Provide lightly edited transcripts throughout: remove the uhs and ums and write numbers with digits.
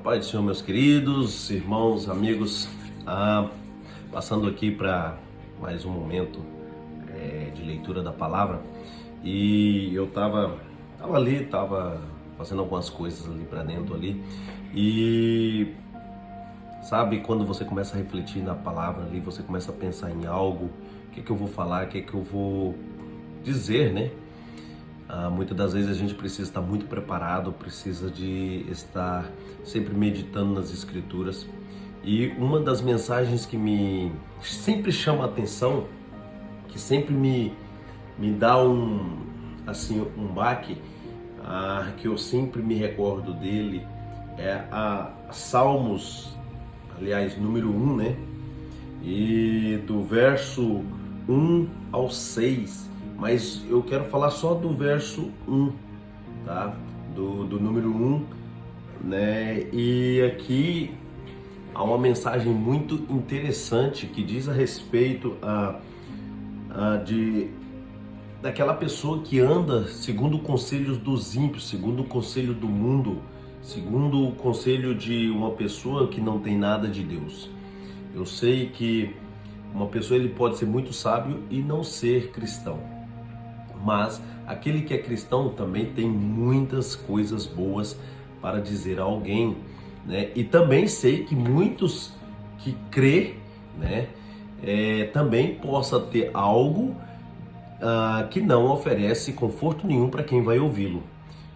Paz do Senhor, meus queridos irmãos, amigos, passando aqui para mais um momento de leitura da palavra. E eu tava fazendo algumas coisas ali para dentro ali, e sabe, quando você começa a refletir na palavra ali, você começa a pensar em algo, o que eu vou falar, o que eu vou dizer, né? Muitas das vezes a gente precisa estar muito preparado, precisa de estar sempre meditando nas escrituras. E uma das mensagens que me sempre chama a atenção, que sempre me dá um baque, que eu sempre me recordo dele, é a Salmos, aliás, número 1, né? E do verso 1 ao 6. Mas eu quero falar só do verso 1, tá? Do número 1, né? E aqui há uma mensagem muito interessante que diz a respeito daquela pessoa que anda segundo o conselho dos ímpios, segundo o conselho do mundo, segundo o conselho de uma pessoa que não tem nada de Deus. Eu sei que uma pessoa ele pode ser muito sábio e não ser cristão. Mas aquele que é cristão também tem muitas coisas boas para dizer a alguém, né? E também sei que muitos que crê, né, também possa ter algo que não oferece conforto nenhum para quem vai ouvi-lo.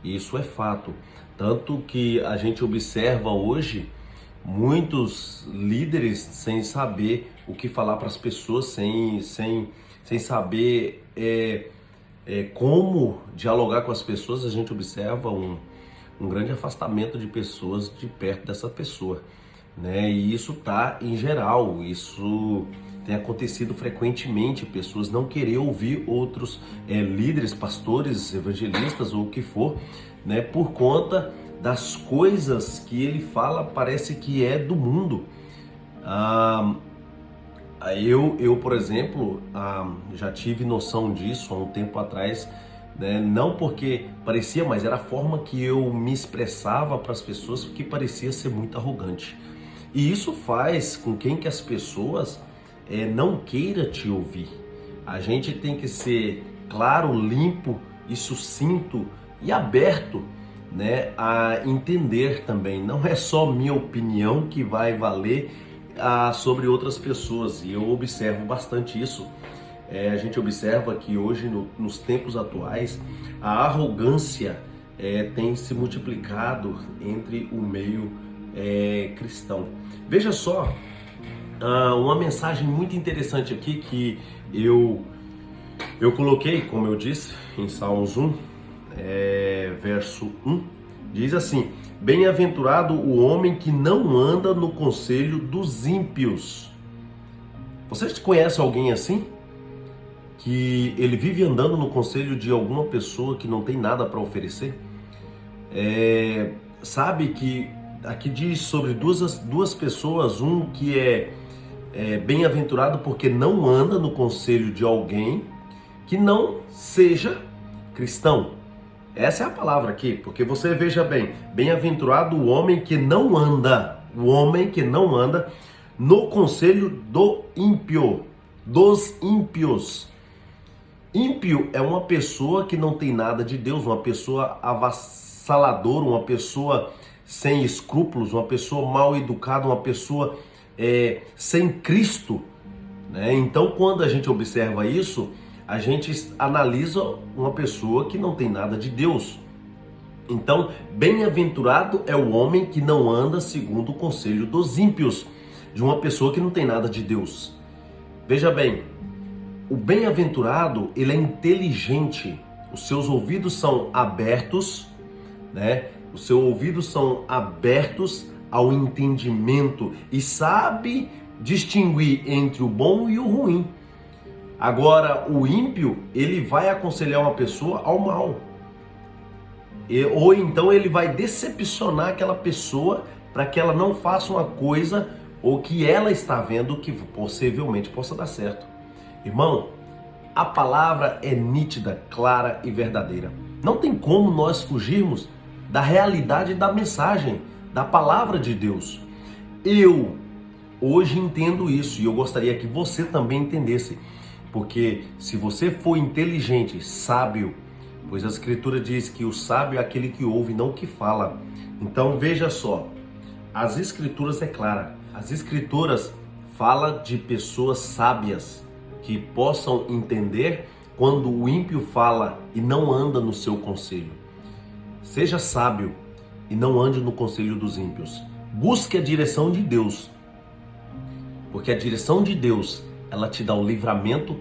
Isso é fato. Tanto que a gente observa hoje muitos líderes sem saber o que falar para as pessoas, sem saber como dialogar com as pessoas. A gente observa um grande afastamento de pessoas de perto dessa pessoa, né? E isso tá em geral, isso tem acontecido frequentemente, pessoas não querer ouvir outros líderes, pastores, evangelistas ou o que for, né? Por conta das coisas que ele fala, parece que é do mundo. Eu, por exemplo, já tive noção disso há um tempo atrás, né? Não porque parecia, mas era a forma que eu me expressava para as pessoas, que parecia ser muito arrogante. E isso faz com que as pessoas não queiram te ouvir. A gente tem que ser claro, limpo e sucinto e aberto, né, a entender também. Não é só minha opinião que vai valer sobre outras pessoas, e eu observo bastante isso. A gente observa que hoje, nos tempos atuais, a arrogância tem se multiplicado entre o meio cristão. Veja só, uma mensagem muito interessante aqui que eu coloquei, como eu disse, em Salmos 1, verso 1, diz assim: bem-aventurado o homem que não anda no conselho dos ímpios. Vocês conhecem alguém assim? Que ele vive andando no conselho de alguma pessoa que não tem nada para oferecer? Sabe que aqui diz sobre duas pessoas, um que é bem-aventurado porque não anda no conselho de alguém que não seja cristão. Essa é a palavra aqui, porque você veja bem, bem-aventurado o homem que não anda no conselho do ímpio, dos ímpios. Ímpio é uma pessoa que não tem nada de Deus, uma pessoa avassaladora, uma pessoa sem escrúpulos, uma pessoa mal educada, uma pessoa sem Cristo, né? Então, quando a gente observa isso, a gente analisa uma pessoa que não tem nada de Deus. Então, bem-aventurado é o homem que não anda segundo o conselho dos ímpios, de uma pessoa que não tem nada de Deus. Veja bem, o bem-aventurado, ele é inteligente, os seus ouvidos são abertos, né? Os seus ouvidos são abertos ao entendimento e sabe distinguir entre o bom e o ruim. Agora, o ímpio, ele vai aconselhar uma pessoa ao mal. Ou então ele vai decepcionar aquela pessoa para que ela não faça uma coisa ou que ela está vendo que possivelmente possa dar certo. Irmão, a palavra é nítida, clara e verdadeira. Não tem como nós fugirmos da realidade da mensagem, da palavra de Deus. Eu hoje entendo isso e eu gostaria que você também entendesse, porque se você for inteligente, sábio, pois a Escritura diz que o sábio é aquele que ouve, não o que fala. Então veja só, as Escrituras é clara, as Escrituras falam de pessoas sábias que possam entender quando o ímpio fala e não anda no seu conselho. Seja sábio e não ande no conselho dos ímpios. Busque a direção de Deus, porque a direção de Deus, ela te dá o livramento,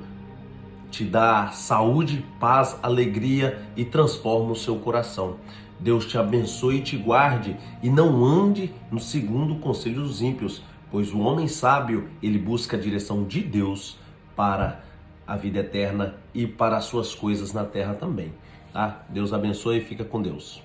te dá saúde, paz, alegria e transforma o seu coração. Deus te abençoe e te guarde e não ande no segundo conselho dos ímpios, pois o homem sábio, ele busca a direção de Deus para a vida eterna e para as suas coisas na terra também. Tá? Deus abençoe e fica com Deus.